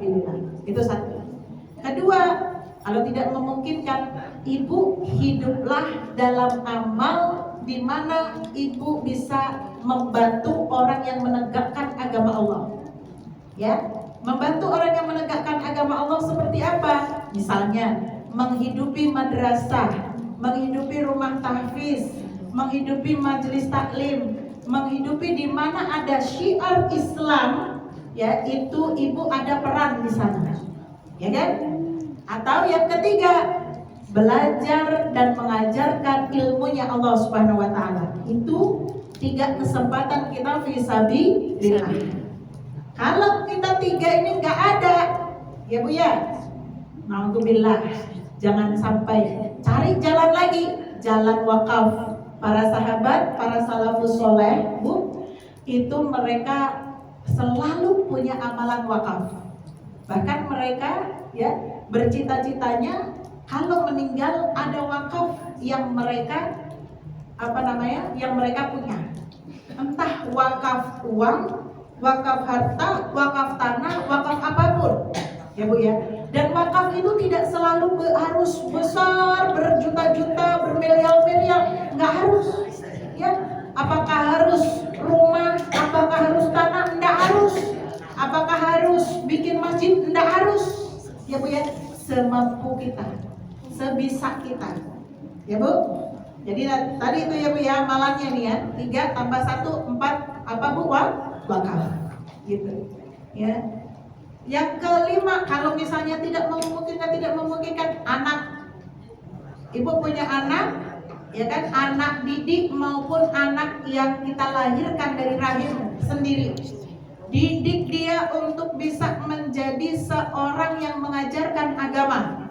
fisabilillah. Itu satu. Kedua, kalau tidak memungkinkan, ibu hiduplah dalam amal di mana ibu bisa membantu orang yang menegakkan agama Allah. Ya, membantu orang yang menegakkan agama Allah seperti apa? Misalnya, menghidupi madrasah, menghidupi rumah tahfiz, menghidupi majelis taklim, menghidupi di mana ada syiar Islam, ya itu ibu ada peran di sana, ya kan? Atau yang ketiga, belajar dan mengajarkan ilmunya Allah Subhanahu wa taala. Itu 3 kesempatan kita fisabilillah. Kalau kita 3 ini nggak ada, ya Bu ya, naudzubillah, jangan sampai. Cari jalan lagi, jalan wakaf. Para sahabat, para salafus soleh, Bu, itu mereka selalu punya amalan wakaf. Bahkan mereka ya bercita-citanya kalau meninggal ada wakaf yang mereka yang mereka punya. Entah wakaf uang, wakaf harta, wakaf tanah, wakaf apapun, ya Bu ya. Dan wakaf itu tidak selalu harus besar, berjuta-juta, bermiliar-miliar, nggak harus. Ya, apakah harus rumah? Apakah harus tanah? Nggak harus. Apakah harus bikin masjid? Nggak harus. Ya Bu ya, semampu kita, sebisa kita, ya Bu. Jadi tadi itu ya Bu ya, amalannya nih ya, 3 tambah 1, 4, apa Bu? Wakaf, gitu ya. Yang kelima, kalau misalnya tidak memungkinkan anak, ibu punya anak, ya kan, anak didik maupun anak yang kita lahirkan dari rahim sendiri, didik dia untuk bisa menjadi seorang yang mengajarkan agama.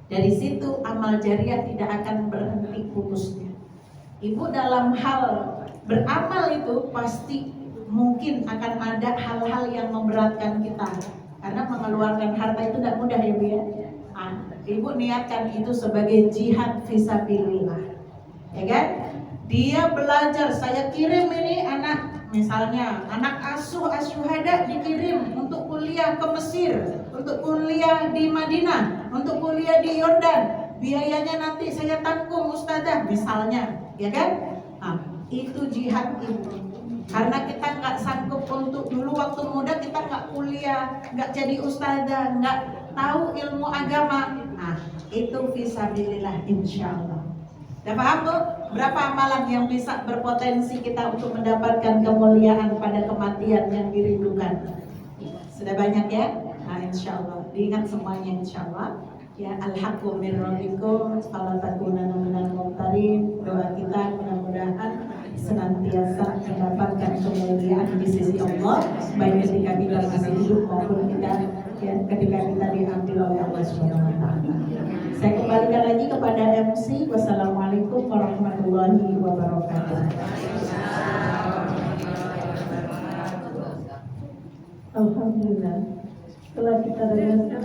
Dari situ amal jariah tidak akan berhenti putusnya. Ibu dalam hal beramal itu pasti mungkin akan ada hal-hal yang memberatkan kita, karena mengeluarkan harta itu tidak mudah ya Bu ya. Ibu niatkan itu sebagai jihad fisabilillah, ya kan? Dia belajar, saya kirim ini anak, misalnya anak asyuhada dikirim untuk kuliah ke Mesir, untuk kuliah di Madinah, untuk kuliah di Yordan, biayanya nanti saya tanggung ustazah misalnya, ya kan? Itu jihad ibu. Karena kita nggak sanggup untuk dulu waktu muda kita nggak kuliah, nggak jadi ustazah, nggak tahu ilmu agama. Itu fisabilillah insyaallah. Udah paham Bu? Berapa amalan yang bisa berpotensi kita untuk mendapatkan kemuliaan pada kematian yang dirindukan? Sudah banyak ya? Insyaallah. Diingat semuanya insyaallah. Ya, al-haqqu min rabbikum fala takunanna minal mumtarin. Doa kita mudah-mudahan senantiasa mendapatkan kemuliaan di sisi Allah, baik ketika kita masih hidup maupun ketika kita diambil oleh Allah Subhanahu wa taala. Saya kembalikan lagi kepada MC. Wassalamualaikum warahmatullahi wabarakatuh. Alhamdulillah. Setelah kita dengarkan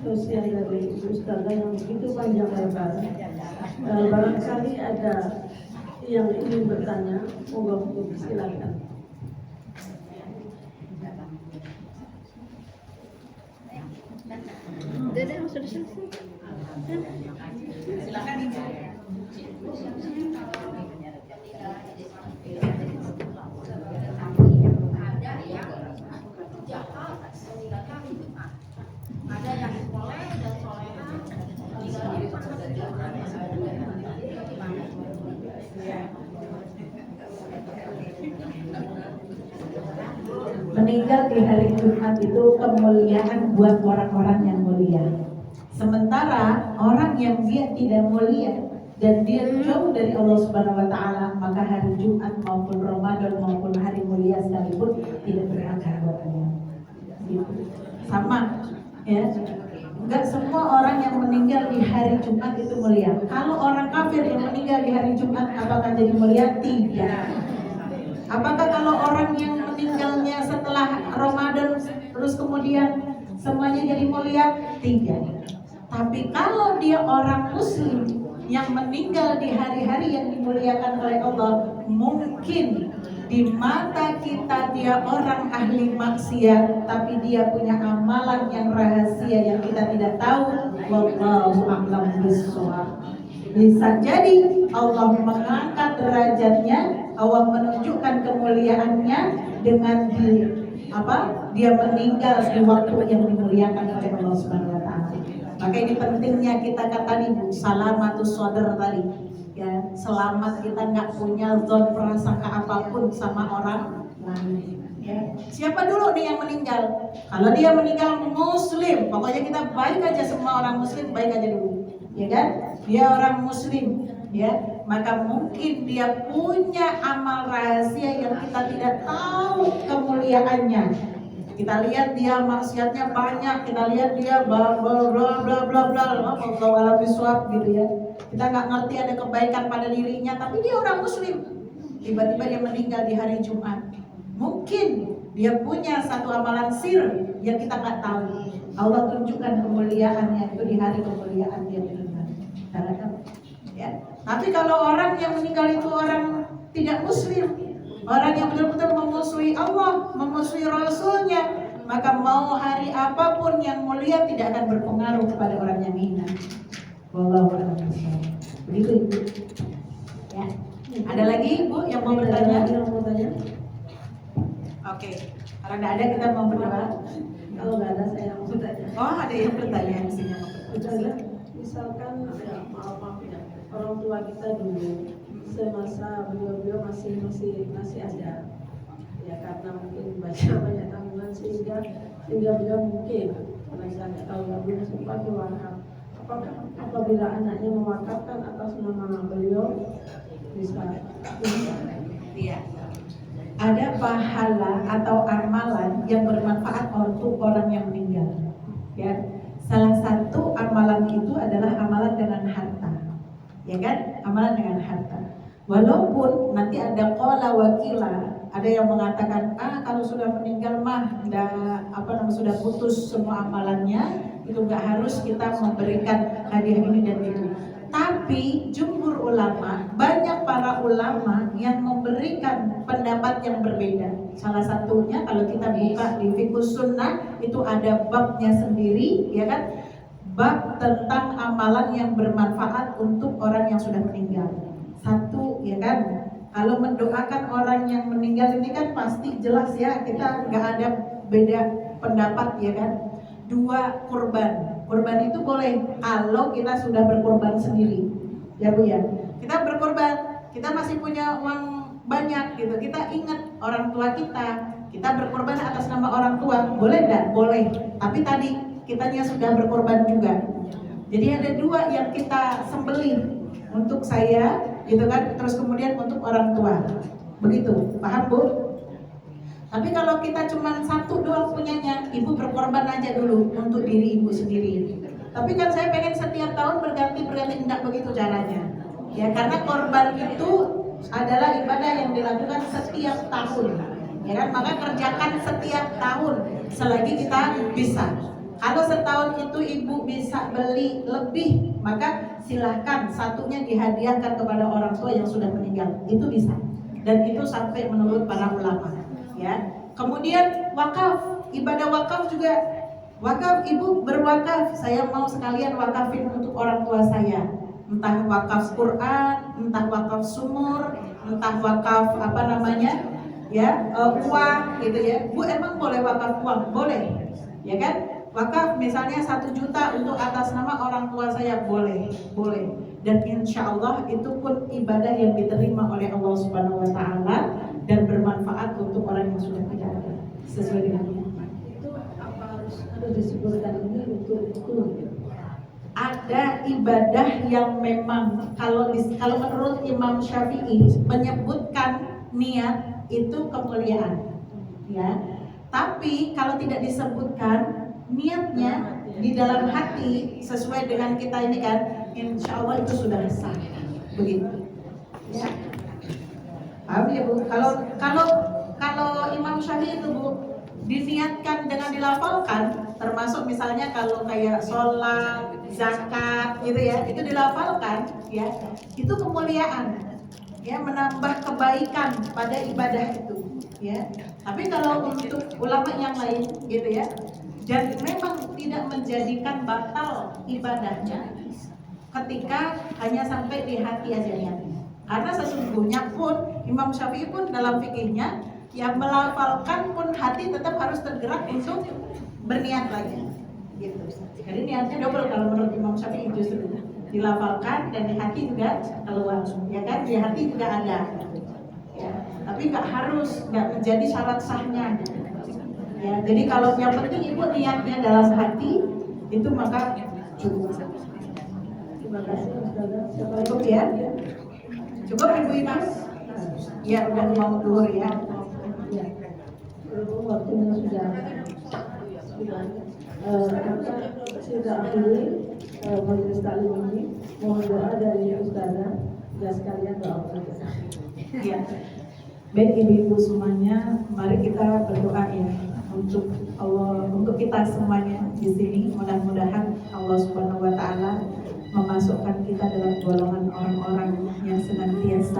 sosial dari Ustazah yang begitu panjang lebar, barangkali ada yang ingin bertanya, monggo silakan. Sudah selesai. Silakan Ibu. Ada yang jahat meninggalkan Jumat, ada yang soleh dan soleha meninggalkan Jumat. Meninggal di hari Jumat itu kemuliaan buat orang-orang yang mulia. Sementara orang yang dia tidak mulia dan dia jauh dari Allah Subhanahu wa taala, maka hari Jumat maupun Ramadan maupun hari mulia sekalipun tidak berharga buatnya. Gitu. Sama ya. Enggak semua orang yang meninggal di hari Jumat itu mulia. Kalau orang kafir yang meninggal di hari Jumat apakah jadi mulia? Tidak. Apakah kalau orang yang meninggalnya setelah Ramadan terus kemudian semuanya jadi mulia? Tidak. Tapi kalau dia orang muslim yang meninggal di hari-hari yang dimuliakan oleh Allah, mungkin di mata kita dia orang ahli maksiat, tapi dia punya amalan yang rahasia yang kita tidak tahu. Wallahu a'lam bishawab. Bisa jadi Allah mengangkat derajatnya, Allah menunjukkan kemuliaannya dengan dia meninggal di waktu yang dimuliakan oleh Allah Subhanahu wa taala. Maka ini pentingnya kita kata nih Bu, salamatus sodar tadi. Ya, selamat kita nggak punya zon prasangka apapun sama orang lain. Ya. Siapa dulu nih yang meninggal? Kalau dia meninggal Muslim, pokoknya kita baik aja, semua orang Muslim baik aja dulu, ya kan? Dia orang Muslim, ya, maka mungkin dia punya amal rahasia yang kita tidak tahu kemuliaannya. Kita lihat dia maksiatnya banyak, kita lihat dia bla bla bla bla bla bla gitu ya. Kita nggak ngerti ada kebaikan pada dirinya, tapi dia orang Muslim. Tiba-tiba dia meninggal di hari Jumat. Mungkin dia punya satu amalan sir yang kita nggak tahu. Allah tunjukkan kemuliaannya itu di hari kemuliaan dia meninggal. Ya. Tapi kalau orang yang meninggal itu orang tidak Muslim, orang yang betul-betul memusuhi Allah, memusuhi Rasulnya, maka mau hari apapun yang mulia tidak akan berpengaruh kepada orang yang hina. Wallahu a'lam bishawab. Begitu Ibu. Ya. Ada lagi Ibu yang mau bertanya? Oke. Kalau tidak ada kita mau berdoa. Kalau nggak ada saya mau bertanya. Oh, ada yang bertanya di sini. Misalkan maaf ya, orang tua kita dulu semasa beliau masih ada, ya karena mungkin baca banyak tanggungan sehingga beliau mungkin misalnya kalau beliau sempat diwakaf, apakah apabila anaknya mewakafkan atas nama beliau bisa? Iya. Ada pahala atau amalan yang bermanfaat untuk orang yang meninggal. Ya, salah satu amalan itu adalah amalan dengan harta. Ya kan? Amalan dengan harta. Walaupun nanti ada qala wakila, ada yang mengatakan kalau sudah meninggal mah sudah putus semua amalannya, itu nggak harus kita memberikan hadiah ini dan itu. Tapi jumhur ulama, banyak para ulama yang memberikan pendapat yang berbeda. Salah satunya kalau kita buka di Fiqhus Sunnah itu ada babnya sendiri, ya kan? Bab tentang amalan yang bermanfaat untuk orang yang sudah meninggal. Satu, ya kan? Kalau mendoakan orang yang meninggal ini kan pasti jelas ya, kita nggak ada beda pendapat, ya kan? Dua, kurban. Kurban itu boleh kalau kita sudah berkorban sendiri, ya Bu ya. Kita berkorban, kita masih punya uang banyak gitu. Kita ingat orang tua kita berkorban atas nama orang tua, boleh enggak? Boleh. Tapi tadi kitanya sudah berkorban juga. Jadi ada dua yang kita sembelih, untuk saya, gitu kan. Terus kemudian untuk orang tua. Begitu, paham Bu? Tapi kalau kita cuma satu doang punyanya, ibu berkorban aja dulu untuk diri ibu sendiri. Tapi kan saya pengen setiap tahun berganti, enggak begitu caranya. Ya, karena korban itu adalah ibadah yang dilakukan setiap tahun. Ya kan, maka kerjakan setiap tahun selagi kita bisa. Kalau setahun itu ibu bisa beli lebih, maka silahkan satunya dihadiahkan kepada orang tua yang sudah meninggal. Itu bisa. Dan itu sampai menurut para ulama. Ya. Kemudian wakaf, ibadah wakaf juga. Wakaf, ibu berwakaf, saya mau sekalian wakafin untuk orang tua saya. Entah wakaf Quran, entah wakaf sumur, entah wakaf uang gitu ya. Bu, emang boleh wakaf uang? Boleh. Ya kan? Wakaf misalnya 1 juta untuk atas nama orang tua saya, boleh. Dan insya Allah itu pun ibadah yang diterima oleh Allah Subhanahu Wa Taala dan bermanfaat untuk orang yang sudah tidak ada, sesuai dengan itu. Apa harus disebutkan ini untuk itu? Ada ibadah yang memang kalau menurut Imam Syafi'i menyebutkan niat itu kemuliaan, ya. Tapi kalau tidak disebutkan niatnya di dalam hati sesuai dengan kita ini kan, insya Allah itu sudah sah. Begitu. Ya. Paham ya Bu? Kalau Imam Syafi'i itu Bu diniatkan dengan dilafalkan, termasuk misalnya kalau kayak sholat, zakat gitu ya, itu dilafalkan ya, itu kemuliaan. ya, menambah kebaikan pada ibadah itu, ya. Tapi kalau untuk ulama yang lain, gitu ya, dan memang tidak menjadikan batal ibadahnya ketika hanya sampai di hati aja niatnya. Karena sesungguhnya pun Imam Syafi'i pun dalam fikihnya, ya melafalkan pun hati tetap harus tergerak untuk berniat lagi, gitu. Jadi niatnya double kalau menurut Imam Syafi'i, justru dilafalkan dan di hati juga keluar, ya kan? Di hati juga ada, ya. Tapi nggak harus, nggak menjadi syarat sahnya, ya. Jadi kalau yang penting ibu niatnya dalam hati itu maka cukup. Terima kasih Ustazah. Cukup ya? Cukup ibu-ibu? Ya udah mau duhur ya. Ya. Berhubung waktunya sudah kita akhiri majelis taklim ini. Mohon doa dari Ustazah dan sekalian doa saja. Ya. Baik ibu-ibu semuanya, mari kita berdoa ya untuk Allah, untuk kita semuanya di sini. Mudah-mudahan Allah Subhanahu wa taala memasukkan kita dalam golongan orang-orang yang senantiasa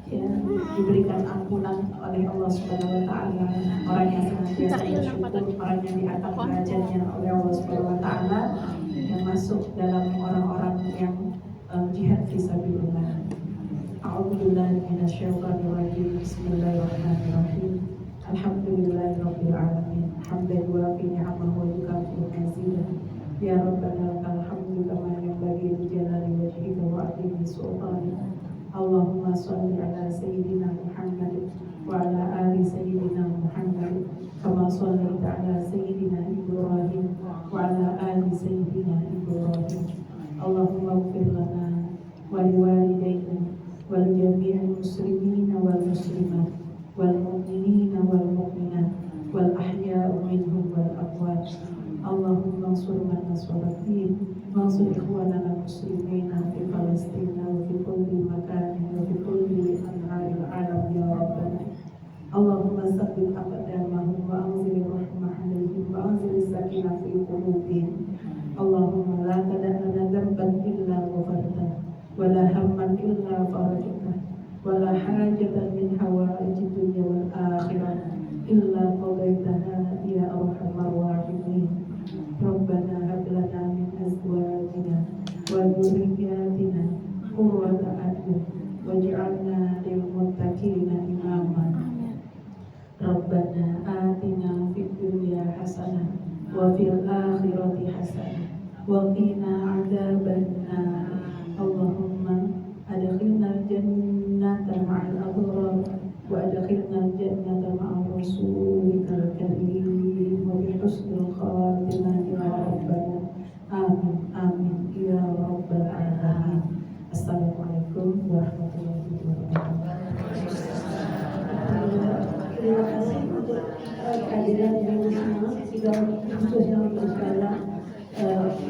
ya, diberikan ampunan oleh Allah Subhanahu wa taala, orang yang senantiasa bersyukur, orang yang diangkat derajatnya oleh Allah Subhanahu wa taala, yang masuk dalam orang-orang yang jihad fisabilillah. A'udzubillahi minasyaitonir rajim. Bismillahirrahmanirrahim. Alhamdulillahirabbil alamin. Hamdan wa fi ni'amahu wa yukafi'u mazidah. Ya Rabbana lakal hamdu kama yanbaghi li jalali wajhika wa 'azimi sultanika. Allahumma shalli ala sayyidina Muhammad wa ala ali sayyidina Muhammad kama shallaita ala sayyidina Ibrahim wa ala ali sayyidina Ibrahim. Allahumma ighfir lana wa liwalidayna wal jami'il muslimina wal muslimat wal mu'minina wal mu'minat wal ahya'u minhum wal amwat. Allahumma ansur man nasara din, wansur ikhwanana muslimina fi Palestina wa fi kulli makanin wa fi kulli anha'il alam ya Rabbana. Allahumma sabbit aqdamahum wa anzil rahmah alaihim wa anzil sakinah fi qulubihim. Allahumma la tada'lana dhanban illa ghafartah wa la hamman illa farajtah wa la hajatan min hawaijid dunya wal akhirah illa qadaitaha ya arhamar rahimin. Rabbana hab lana min azwajina wa dhurriyyatina qurrata a'yun waj'alna lil muttaqina imama. Rabbana atina fid dunya hasanah wa fil akhirati hasanah wa qina adzabannar. Allahumma adkhilna jannata ma'al abrar wa adkhilna jannata ma'a rasulika karim wa bi husnil khatimah ya Rabbana. Amin amin ya rabbal alamin. Assalamualaikum warahmatullahi wabarakatuh. Terima kasih untuk kehadiran ibu semua, juga khususnya untuk Ustazah